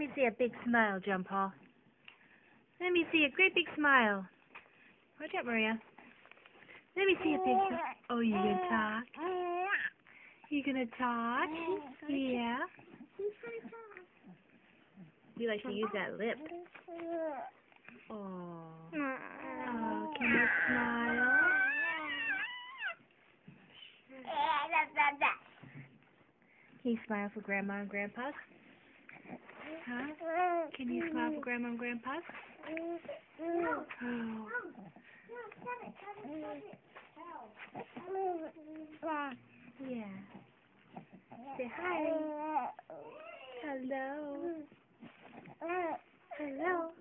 me see a big smile, John Paul. Let me see a great big smile. Watch out, Maria. Let me see a big smile. Oh, you gonna talk? You gonna talk? Yeah. You like to use that lip. Oh. Oh, can you smile? Can you smile for Grandma and Grandpa? Huh? Can you smile for Grandma and Grandpa? Oh. Yeah. Say hi. Hello. Hello.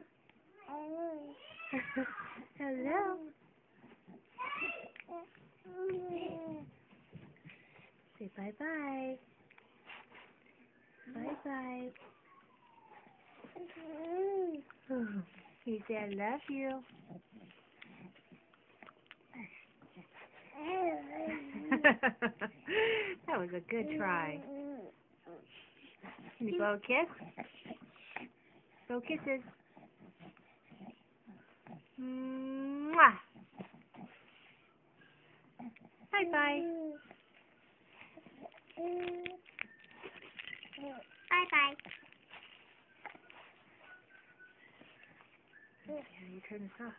Hello. Say bye-bye. Bye-bye. You say I love you. That was a good try. Can you blow a kiss? Blow kisses. Mwah. Bye-bye. Bye-bye. Yeah, you turn this off.